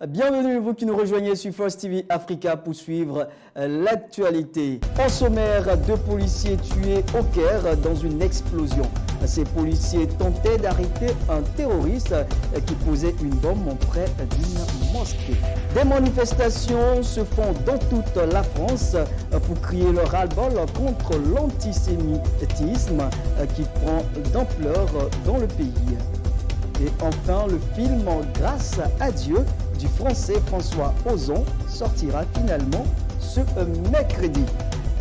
Bienvenue vous qui nous rejoignez sur First TV Africa pour suivre l'actualité. En sommaire, 2 policiers tués au Caire dans une explosion. Ces policiers tentaient d'arrêter un terroriste qui posait une bombe près d'une mosquée. Des manifestations se font dans toute la France pour crier le ras-le-bol contre l'antisémitisme qui prend d'ampleur dans le pays. Et enfin, le film « Grâce à Dieu » du français François Ozon sortira finalement ce mercredi.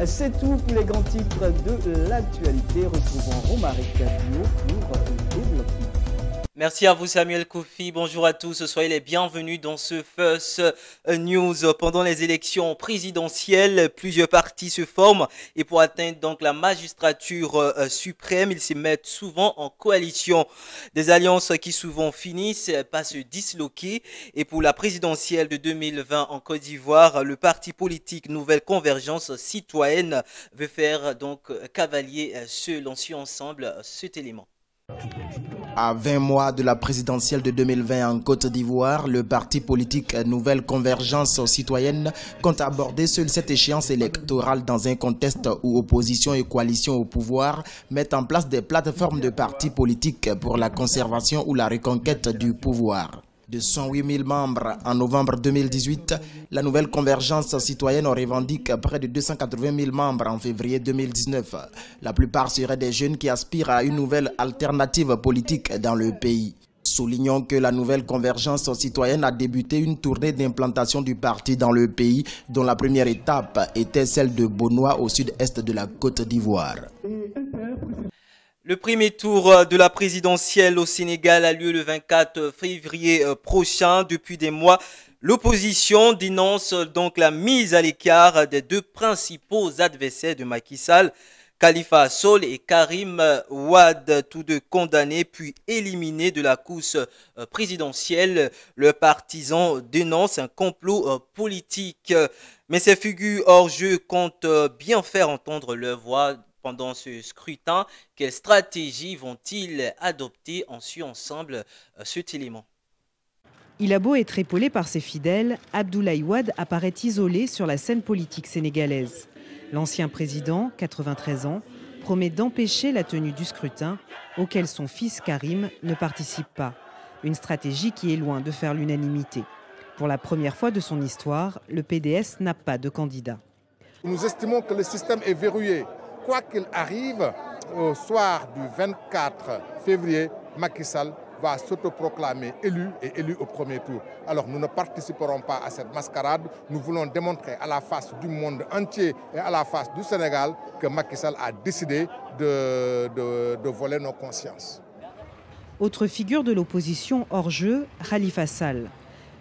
C'est tout pour les grands titres de l'actualité. Retrouvons Romaric Bio pour le développement. Merci à vous Samuel Kofi, bonjour à tous, soyez les bienvenus dans ce First News. Pendant les élections présidentielles, plusieurs partis se forment et pour atteindre donc la magistrature suprême, ils se mettent souvent en coalition. Des alliances qui souvent finissent par se disloquer et pour la présidentielle de 2020 en Côte d'Ivoire, le parti politique Nouvelle Convergence Citoyenne veut faire donc cavalier seul. On suit ensemble cet élément. À 20 mois de la présidentielle de 2020 en Côte d'Ivoire, le parti politique Nouvelle Convergence Citoyenne compte aborder seule cette échéance électorale dans un contexte où opposition et coalition au pouvoir mettent en place des plateformes de partis politiques pour la conservation ou la reconquête du pouvoir. De 108 000 membres en novembre 2018, la Nouvelle Convergence Citoyenne revendique près de 280 000 membres en février 2019. La plupart seraient des jeunes qui aspirent à une nouvelle alternative politique dans le pays. Soulignons que la Nouvelle Convergence Citoyenne a débuté une tournée d'implantation du parti dans le pays, dont la première étape était celle de Bonois au sud-est de la Côte d'Ivoire. Le premier tour de la présidentielle au Sénégal a lieu le 24 février prochain. Depuis des mois, l'opposition dénonce donc la mise à l'écart des 2 principaux adversaires de Macky Sall, Khalifa Sall et Karim Wade, tous 2 condamnés puis éliminés de la course présidentielle. Leurs partisans dénoncent un complot politique. Mais ces figures hors jeu comptent bien faire entendre leur voix pendant ce scrutin. Quelle stratégie vont-ils adopter? On suit ensemble cet élément. Il a beau être épaulé par ses fidèles, Abdoulaye Wade apparaît isolé sur la scène politique sénégalaise. L'ancien président, 93 ans, promet d'empêcher la tenue du scrutin auquel son fils Karim ne participe pas. Une stratégie qui est loin de faire l'unanimité. Pour la première fois de son histoire, le PDS n'a pas de candidat. Nous estimons que le système est verrouillé. Quoi qu'il arrive, au soir du 24 février, Macky Sall va s'autoproclamer élu et élu au premier tour. Alors nous ne participerons pas à cette mascarade. Nous voulons démontrer à la face du monde entier et à la face du Sénégal que Macky Sall a décidé de voler nos consciences. Autre figure de l'opposition hors jeu, Khalifa Sall.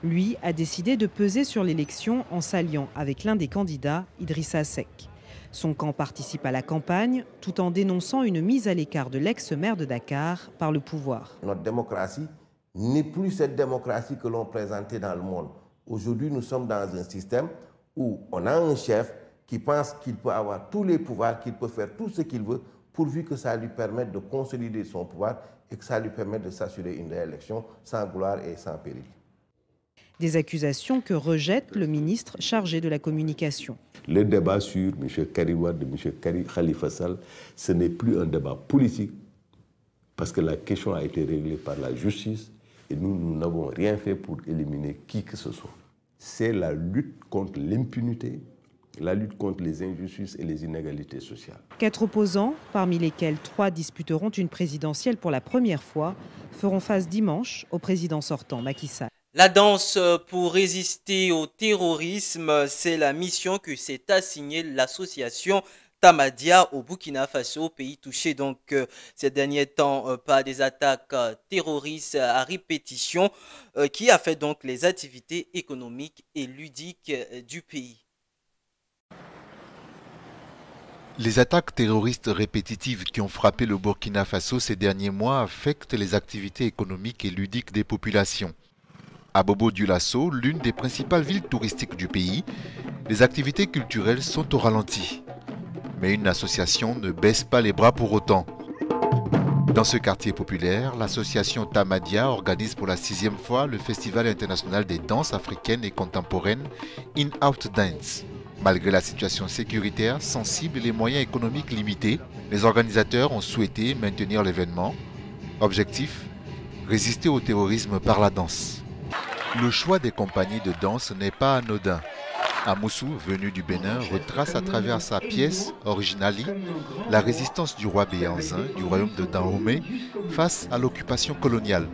Lui a décidé de peser sur l'élection en s'alliant avec l'un des candidats, Idrissa Seck. Son camp participe à la campagne tout en dénonçant une mise à l'écart de l'ex-maire de Dakar par le pouvoir. Notre démocratie n'est plus cette démocratie que l'on présentait dans le monde. Aujourd'hui, nous sommes dans un système où on a un chef qui pense qu'il peut avoir tous les pouvoirs, qu'il peut faire tout ce qu'il veut, pourvu que ça lui permette de consolider son pouvoir et que ça lui permette de s'assurer une réélection sans gloire et sans péril. Des accusations que rejette le ministre chargé de la communication. Le débat sur M. Karim Wade, M. Khalifa Sall, ce n'est plus un débat politique parce que la question a été réglée par la justice et nous n'avons rien fait pour éliminer qui que ce soit. C'est la lutte contre l'impunité, la lutte contre les injustices et les inégalités sociales. 4 opposants, parmi lesquels 3 disputeront une présidentielle pour la première fois, feront face dimanche au président sortant Macky Sall. La danse pour résister au terrorisme, c'est la mission que s'est assignée l'association Tamadia au Burkina Faso, pays touché donc ces derniers temps par des attaques terroristes à répétition qui a fait donc les activités économiques et ludiques du pays. Les attaques terroristes répétitives qui ont frappé le Burkina Faso ces derniers mois affectent les activités économiques et ludiques des populations. À Bobo-Dioulasso, l'une des principales villes touristiques du pays, les activités culturelles sont au ralenti. Mais une association ne baisse pas les bras pour autant. Dans Dans ce quartier populaire, l'association Tamadia organise pour la 6e fois le Festival international des danses africaines et contemporaines In-Out Dance. Malgré la situation sécuritaire sensible et les moyens économiques limités, les organisateurs ont souhaité maintenir l'événement. Objectif, résister au terrorisme par la danse. Le choix des compagnies de danse n'est pas anodin. Amoussou, venu du Bénin, retrace à travers sa pièce, Originali, la résistance du roi Béhanzin du royaume de Dahomey face à l'occupation coloniale.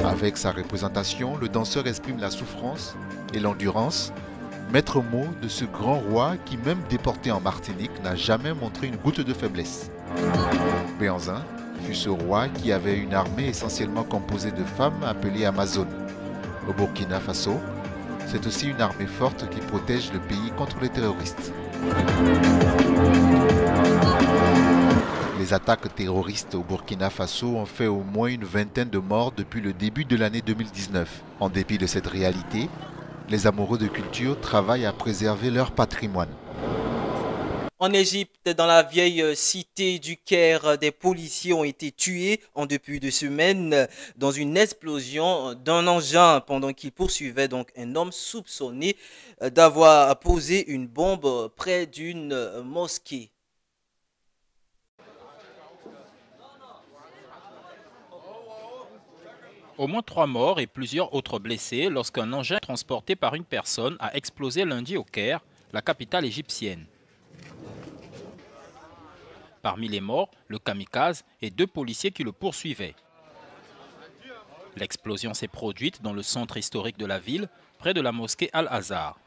Avec sa représentation, le danseur exprime la souffrance et l'endurance, maître mot de ce grand roi qui, même déporté en Martinique, n'a jamais montré une goutte de faiblesse. Béhanzin fut ce roi qui avait une armée essentiellement composée de femmes appelées Amazones. Au Burkina Faso, c'est aussi une armée forte qui protège le pays contre les terroristes. Les attaques terroristes au Burkina Faso ont fait au moins une vingtaine de morts depuis le début de l'année 2019. En dépit de cette réalité, les amoureux de culture travaillent à préserver leur patrimoine. En Égypte, dans la vieille cité du Caire, des policiers ont été tués en début de semaine dans une explosion d'un engin pendant qu'ils poursuivaient donc un homme soupçonné d'avoir posé une bombe près d'une mosquée. Au moins 3 morts et plusieurs autres blessés lorsqu'un engin transporté par une personne a explosé lundi au Caire, la capitale égyptienne. Parmi les morts, le kamikaze et 2 policiers qui le poursuivaient. L'explosion s'est produite dans le centre historique de la ville, près de la mosquée Al-Azhar.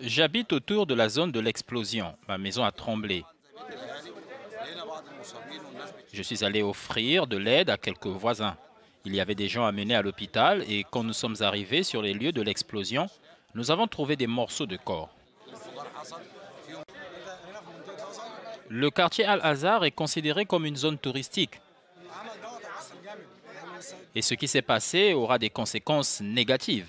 J'habite autour de la zone de l'explosion. Ma maison a tremblé. Je suis allé offrir de l'aide à quelques voisins. Il y avait des gens amenés à l'hôpital et quand nous sommes arrivés sur les lieux de l'explosion, nous avons trouvé des morceaux de corps. Le quartier Al-Azhar est considéré comme une zone touristique. Et ce qui s'est passé aura des conséquences négatives.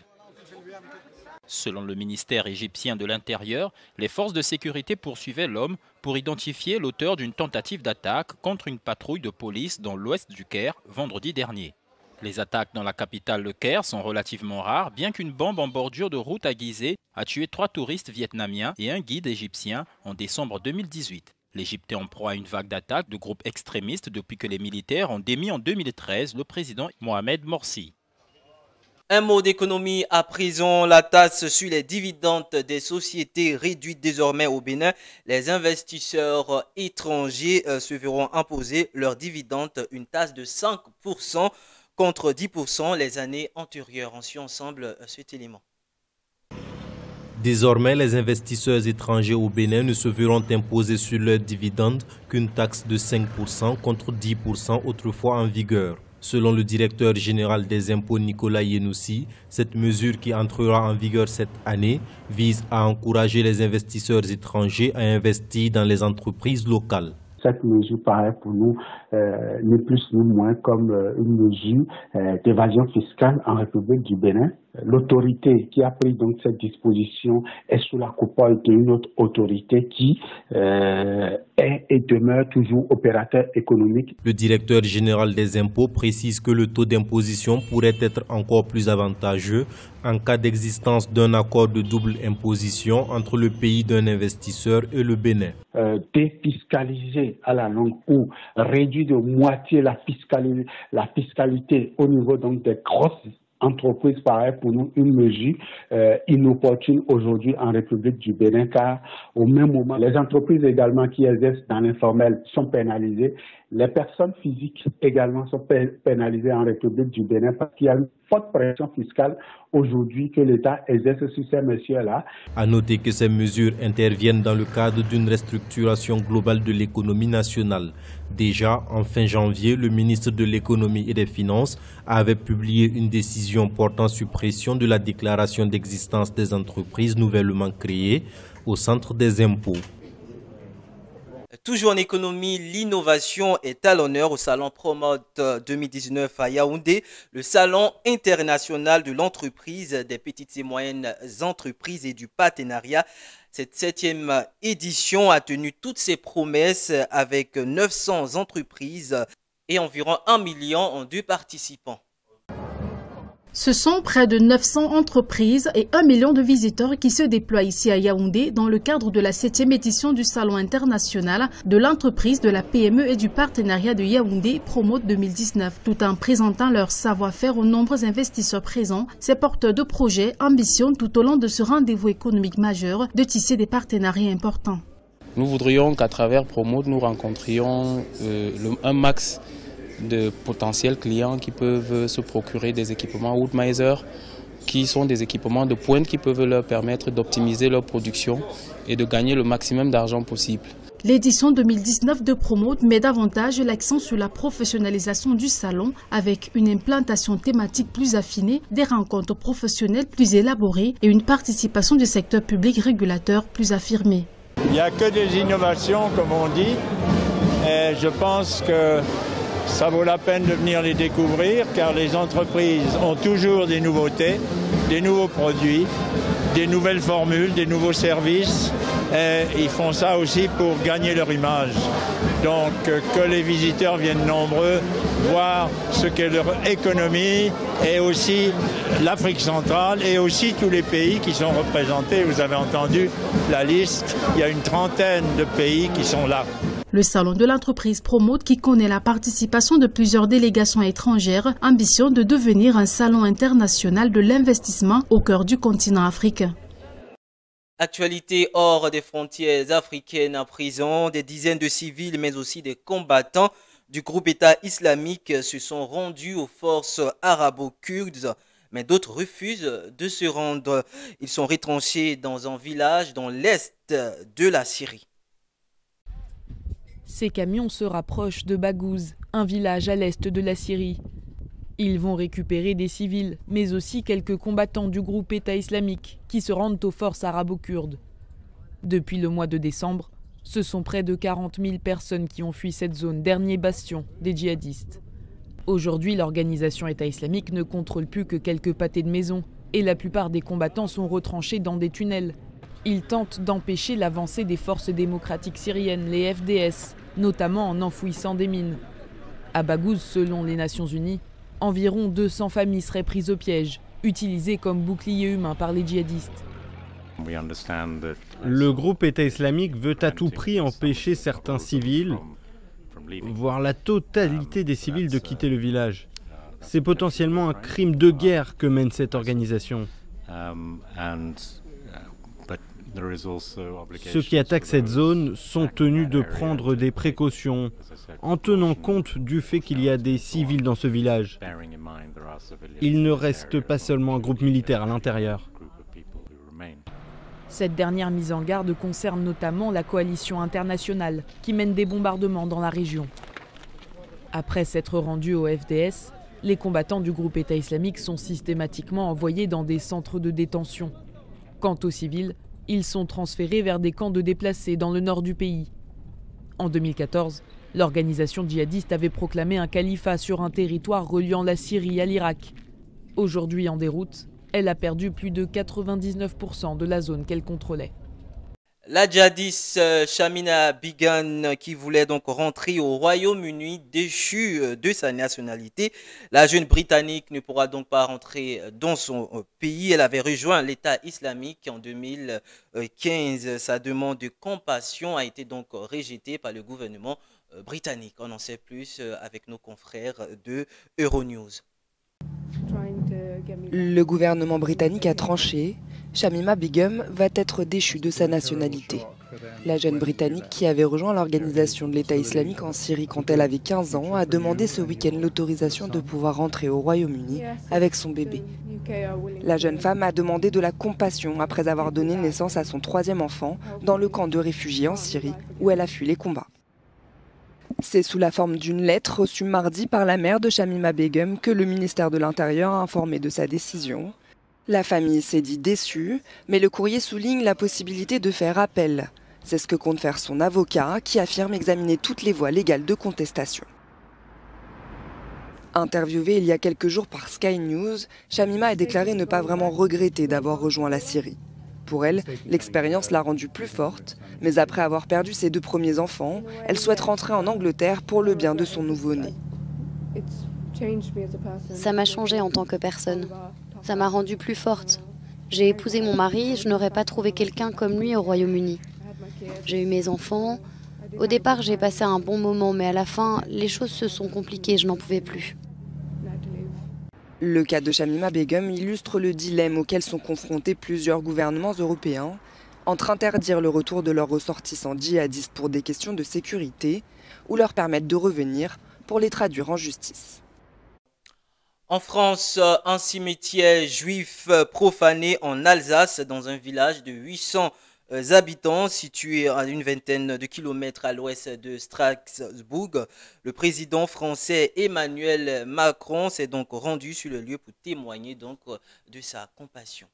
Selon le ministère égyptien de l'Intérieur, les forces de sécurité poursuivaient l'homme pour identifier l'auteur d'une tentative d'attaque contre une patrouille de police dans l'ouest du Caire vendredi dernier. Les attaques dans la capitale, le Caire, sont relativement rares, bien qu'une bombe en bordure de route à Gizeh a tué 3 touristes vietnamiens et un guide égyptien en décembre 2018. L'Égypte est en proie à une vague d'attaques de groupes extrémistes depuis que les militaires ont démis en 2013 le président Mohamed Morsi. Un mot d'économie à présent, la taxe sur les dividendes des sociétés réduite désormais au Bénin. Les investisseurs étrangers se verront imposer leurs dividendes une taxe de 5% contre 10% les années antérieures. On suit ensemble cet élément. Désormais, les investisseurs étrangers au Bénin ne se verront imposer sur leurs dividendes qu'une taxe de 5% contre 10% autrefois en vigueur. Selon le directeur général des impôts Nicolas Yenoussi, cette mesure qui entrera en vigueur cette année vise à encourager les investisseurs étrangers à investir dans les entreprises locales. Cette mesure paraît pour nous ni plus ni moins comme une mesure d'évasion fiscale en République du Bénin. L'autorité qui a pris donc cette disposition est sous la coupole d'une autre autorité qui est et demeure toujours opérateur économique. Le directeur général des impôts précise que le taux d'imposition pourrait être encore plus avantageux en cas d'existence d'un accord de double imposition entre le pays d'un investisseur et le Bénin. Défiscaliser à la longue ou réduire de moitié la fiscalité au niveau donc des grosses entreprises paraît pour nous une mesure inopportune aujourd'hui en République du Bénin, car au même moment, les entreprises également qui exercent dans l'informel sont pénalisées. Les personnes physiques également sont pénalisées en République du Bénin parce qu'il y a une forte pression fiscale aujourd'hui que l'État exerce sur ces messieurs-là. À noter que ces mesures interviennent dans le cadre d'une restructuration globale de l'économie nationale. Déjà, en fin janvier, le ministre de l'Économie et des Finances avait publié une décision portant suppression de la déclaration d'existence des entreprises nouvellement créées au centre des impôts. Toujours en économie, l'innovation est à l'honneur au Salon Promote 2019 à Yaoundé, le Salon international de l'entreprise, des petites et moyennes entreprises et du partenariat. Cette 7e édition a tenu toutes ses promesses avec 900 entreprises et environ 1 million de participants. Ce sont près de 900 entreprises et 1 million de visiteurs qui se déploient ici à Yaoundé dans le cadre de la 7e édition du Salon international de l'entreprise, de la PME et du partenariat de Yaoundé Promote 2019. Tout en présentant leur savoir-faire aux nombreux investisseurs présents, ces porteurs de projets ambitionnent tout au long de ce rendez-vous économique majeur de tisser des partenariats importants. Nous voudrions qu'à travers Promote, nous rencontrions un max de potentiels clients qui peuvent se procurer des équipements Woodmiser, qui sont des équipements de pointe qui peuvent leur permettre d'optimiser leur production et de gagner le maximum d'argent possible. L'édition 2019 de Promote met davantage l'accent sur la professionnalisation du salon avec une implantation thématique plus affinée, des rencontres professionnelles plus élaborées et une participation du secteur public régulateur plus affirmée. Il n'y a que des innovations, comme on dit, et je pense que ça vaut la peine de venir les découvrir car les entreprises ont toujours des nouveautés, des nouveaux produits, des nouvelles formules, des nouveaux services et ils font ça aussi pour gagner leur image. Donc que les visiteurs viennent nombreux voir ce qu'est leur économie et aussi l'Afrique centrale et aussi tous les pays qui sont représentés. Vous avez entendu la liste, il y a une trentaine de pays qui sont là. Le salon de l'entreprise Promote, qui connaît la participation de plusieurs délégations étrangères, ambitionne de devenir un salon international de l'investissement au cœur du continent africain. Actualité hors des frontières africaines à présent, des dizaines de civils mais aussi des combattants du groupe État islamique se sont rendus aux forces arabo-kurdes, mais d'autres refusent de se rendre. Ils sont retranchés dans un village dans l'est de la Syrie. Ces camions se rapprochent de Baghouz, un village à l'est de la Syrie. Ils vont récupérer des civils, mais aussi quelques combattants du groupe État islamique qui se rendent aux forces arabo-kurdes. Depuis le mois de décembre, ce sont près de 40 000 personnes qui ont fui cette zone, dernier bastion des djihadistes. Aujourd'hui, l'organisation État islamique ne contrôle plus que quelques pâtés de maison et la plupart des combattants sont retranchés dans des tunnels. Ils tentent d'empêcher l'avancée des forces démocratiques syriennes, les FDS, notamment en enfouissant des mines. À Baghouz, selon les Nations Unies, environ 200 familles seraient prises au piège, utilisées comme boucliers humains par les djihadistes. Le groupe État islamique veut à tout prix empêcher certains civils, voire la totalité des civils, de quitter le village. C'est potentiellement un crime de guerre que mène cette organisation. Ceux qui attaquent cette zone sont tenus de prendre des précautions en tenant compte du fait qu'il y a des civils dans ce village. Il ne reste pas seulement un groupe militaire à l'intérieur. Cette dernière mise en garde concerne notamment la coalition internationale qui mène des bombardements dans la région. Après s'être rendus au FDS, les combattants du groupe État islamique sont systématiquement envoyés dans des centres de détention. Quant aux civils, ils sont transférés vers des camps de déplacés dans le nord du pays. En 2014, l'organisation djihadiste avait proclamé un califat sur un territoire reliant la Syrie à l'Irak. Aujourd'hui en déroute, elle a perdu plus de 99% de la zone qu'elle contrôlait. La djihadiste Shamima Begum qui voulait donc rentrer au Royaume-Uni déchue de sa nationalité. La jeune Britannique ne pourra donc pas rentrer dans son pays. Elle avait rejoint l'État islamique en 2015. Sa demande de compassion a été donc rejetée par le gouvernement britannique. On en sait plus avec nos confrères de Euronews. Le gouvernement britannique a tranché. Shamima Begum va être déchue de sa nationalité. La jeune Britannique qui avait rejoint l'organisation de l'État islamique en Syrie quand elle avait 15 ans a demandé ce week-end l'autorisation de pouvoir rentrer au Royaume-Uni avec son bébé. La jeune femme a demandé de la compassion après avoir donné naissance à son 3e enfant dans le camp de réfugiés en Syrie où elle a fui les combats. C'est sous la forme d'une lettre reçue mardi par la mère de Shamima Begum que le ministère de l'Intérieur a informé de sa décision. La famille s'est dit déçue, mais le courrier souligne la possibilité de faire appel. C'est ce que compte faire son avocat, qui affirme examiner toutes les voies légales de contestation. Interviewée il y a quelques jours par Sky News, Shamima a déclaré ne pas vraiment regretter d'avoir rejoint la Syrie. Pour elle, l'expérience l'a rendue plus forte, mais après avoir perdu ses 2 premiers enfants, elle souhaite rentrer en Angleterre pour le bien de son nouveau-né. Ça m'a changée en tant que personne. Ça m'a rendue plus forte. J'ai épousé mon mari, je n'aurais pas trouvé quelqu'un comme lui au Royaume-Uni. J'ai eu mes enfants. Au départ, j'ai passé un bon moment, mais à la fin, les choses se sont compliquées, je n'en pouvais plus. Le cas de Shamima Begum illustre le dilemme auquel sont confrontés plusieurs gouvernements européens, entre interdire le retour de leurs ressortissants djihadistes pour des questions de sécurité ou leur permettre de revenir pour les traduire en justice. En France, un cimetière juif profané en Alsace, dans un village de 800 habitants situé à une vingtaine de kilomètres à l'ouest de Strasbourg. Le président français Emmanuel Macron s'est donc rendu sur le lieu pour témoigner donc de sa compassion.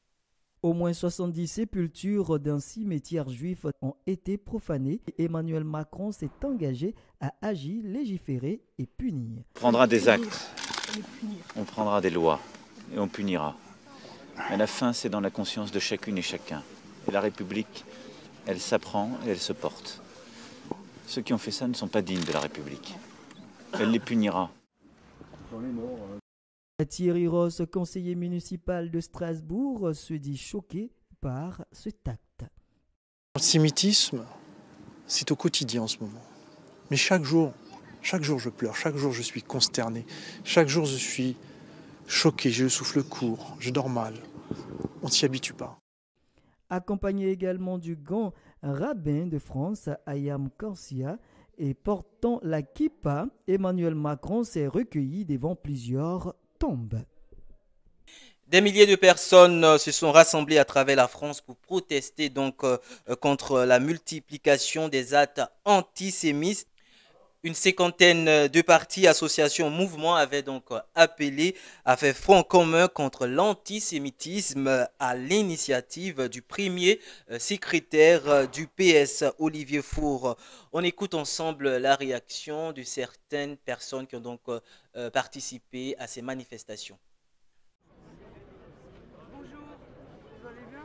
Au moins 70 sépultures d'un cimetière juif ont été profanées. Emmanuel Macron s'est engagé à agir, légiférer et punir. On prendra des actes, on prendra des lois et on punira. Mais la fin, c'est dans la conscience de chacune et chacun. Et la République, elle s'apprend et elle se porte. Ceux qui ont fait ça ne sont pas dignes de la République. Elle les punira. Thierry Ross, conseiller municipal de Strasbourg, se dit choqué par cet acte. L'antisémitisme, c'est au quotidien en ce moment. Mais chaque jour je pleure, chaque jour je suis consterné, chaque jour je suis choqué, j'ai le souffle court, je dors mal. On ne s'y habitue pas. Accompagné également du grand rabbin de France, Ayam Korsia, et portant la kippa, Emmanuel Macron s'est recueilli devant plusieurs tombes. Des milliers de personnes se sont rassemblées à travers la France pour protester donc contre la multiplication des actes antisémites. Une cinquantaine de partis, associations, mouvements avaient donc appelé à faire front commun contre l'antisémitisme à l'initiative du premier secrétaire du PS, Olivier Faure. On écoute ensemble la réaction de certaines personnes qui ont donc participé à ces manifestations. Bonjour, vous allez bien?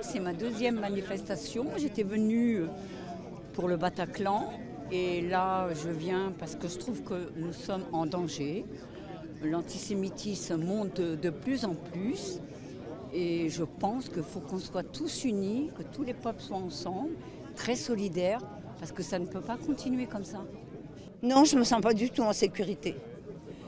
C'est ma deuxième manifestation. J'étais venue pour le Bataclan et là je viens parce que je trouve que nous sommes en danger. L'antisémitisme monte de plus en plus et je pense qu'il faut qu'on soit tous unis, que tous les peuples soient ensemble, très solidaires, parce que ça ne peut pas continuer comme ça. Non, je ne me sens pas du tout en sécurité.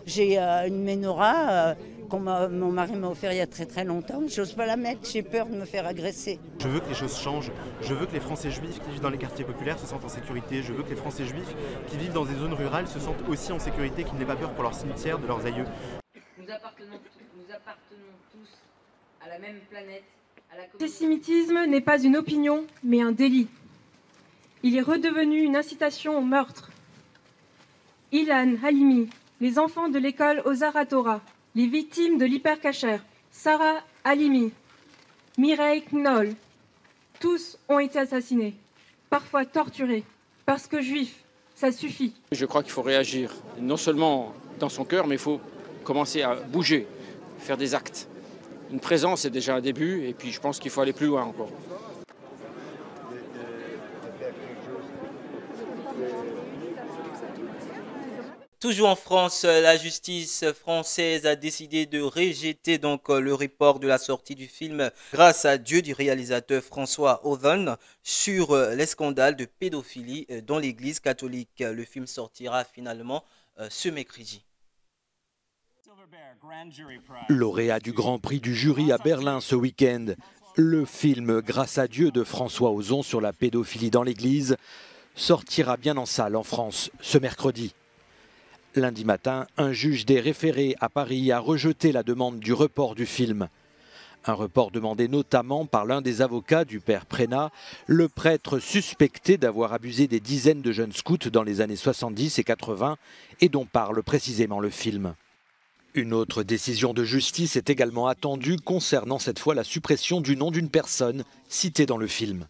J'ai une menorah que mon mari m'a offert il y a très longtemps. Je n'ose pas la mettre, j'ai peur de me faire agresser. Je veux que les choses changent. Je veux que les Français juifs qui vivent dans les quartiers populaires se sentent en sécurité. Je veux que les Français juifs qui vivent dans des zones rurales se sentent aussi en sécurité, qu'ils n'aient pas peur pour leur cimetière, de leurs aïeux. Nous appartenons tous à la même planète. L'antisémitisme n'est pas une opinion, mais un délit. Il est redevenu une incitation au meurtre. Ilan Halimi, les enfants de l'école Ozar Torah, les victimes de l'hypercacher, Sarah Halimi, Mireille Knoll, tous ont été assassinés, parfois torturés, parce que juifs, ça suffit. Je crois qu'il faut réagir, non seulement dans son cœur, mais il faut commencer à bouger, faire des actes. Une présence, c'est déjà un début, et puis je pense qu'il faut aller plus loin encore. Toujours en France, la justice française a décidé de rejeter donc le report de la sortie du film Grâce à Dieu du réalisateur François Ozon sur les scandales de pédophilie dans l'Église catholique. Le film sortira finalement ce mercredi. Lauréat du Grand Prix du jury à Berlin ce week-end, le film Grâce à Dieu de François Ozon sur la pédophilie dans l'Église sortira bien en salle en France ce mercredi. Lundi matin, un juge des référés à Paris a rejeté la demande du report du film. Un report demandé notamment par l'un des avocats du père Prénat, le prêtre suspecté d'avoir abusé des dizaines de jeunes scouts dans les années 70 et 80 et dont parle précisément le film. Une autre décision de justice est également attendue concernant cette fois la suppression du nom d'une personne citée dans le film.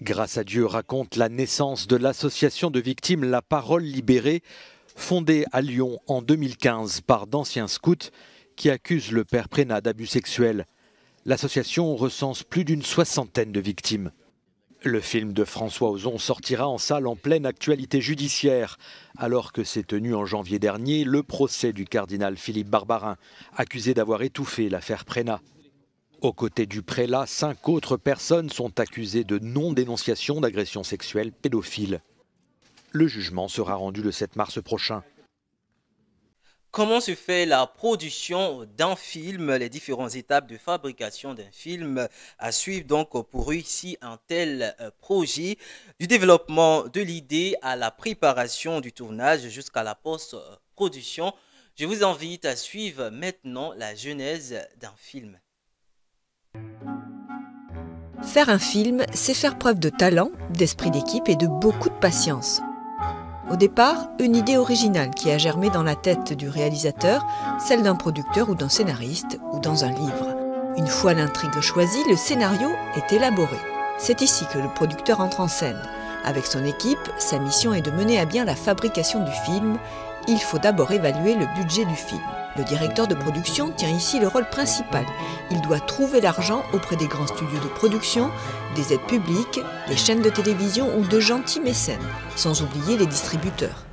Grâce à Dieu raconte la naissance de l'association de victimes La Parole Libérée, fondée à Lyon en 2015 par d'anciens scouts qui accuse le père Prénat d'abus sexuels. L'association recense plus d'une 60aine de victimes. Le film de François Ozon sortira en salle en pleine actualité judiciaire, alors que s'est tenu en janvier dernier le procès du cardinal Philippe Barbarin, accusé d'avoir étouffé l'affaire Prénat. Aux côtés du prélat, 5 autres personnes sont accusées de non-dénonciation d'agression sexuelle pédophile. Le jugement sera rendu le 7 mars prochain. Comment se fait la production d'un film, les différentes étapes de fabrication d'un film à suivre donc pour réussir un tel projet, du développement de l'idée à la préparation du tournage jusqu'à la post-production. Je vous invite à suivre maintenant la genèse d'un film. Faire un film, c'est faire preuve de talent, d'esprit d'équipe et de beaucoup de patience. Au départ, une idée originale qui a germé dans la tête du réalisateur, celle d'un producteur ou d'un scénariste ou dans un livre. Une fois l'intrigue choisie, le scénario est élaboré. C'est ici que le producteur entre en scène. Avec son équipe, sa mission est de mener à bien la fabrication du film. Il faut d'abord évaluer le budget du film. Le directeur de production tient ici le rôle principal. Il doit trouver l'argent auprès des grands studios de production, des aides publiques, des chaînes de télévision ou de gentils mécènes, sans oublier les distributeurs.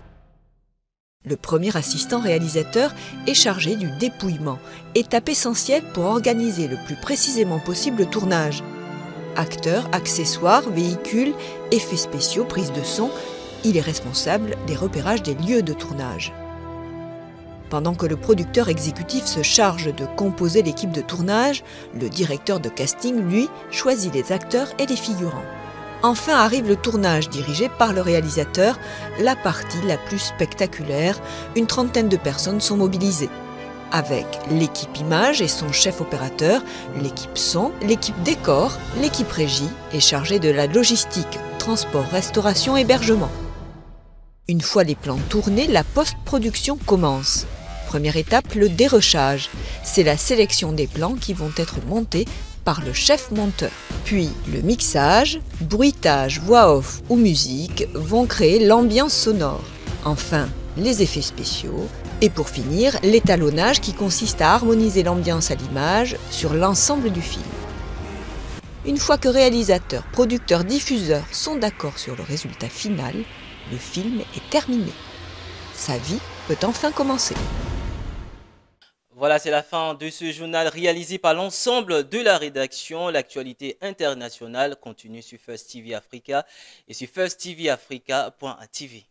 Le premier assistant réalisateur est chargé du dépouillement, étape essentielle pour organiser le plus précisément possible le tournage. Acteurs, accessoires, véhicules, effets spéciaux, prise de son, il est responsable des repérages des lieux de tournage. Pendant que le producteur exécutif se charge de composer l'équipe de tournage, le directeur de casting, lui, choisit les acteurs et les figurants. Enfin arrive le tournage dirigé par le réalisateur, la partie la plus spectaculaire. Une 30aine de personnes sont mobilisées. Avec l'équipe image et son chef opérateur, l'équipe son, l'équipe décor, l'équipe régie est chargée de la logistique, transport, restauration, hébergement. Une fois les plans tournés, la post-production commence. Première étape, le dérochage. C'est la sélection des plans qui vont être montés par le chef monteur. Puis le mixage, bruitage, voix off ou musique vont créer l'ambiance sonore. Enfin, les effets spéciaux. Et pour finir, l'étalonnage qui consiste à harmoniser l'ambiance à l'image sur l'ensemble du film. Une fois que réalisateurs, producteurs, diffuseurs sont d'accord sur le résultat final, le film est terminé. Sa vie peut enfin commencer. Voilà, c'est la fin de ce journal réalisé par l'ensemble de la rédaction. L'actualité internationale continue sur First TV Africa et sur firsttvafrica.tv.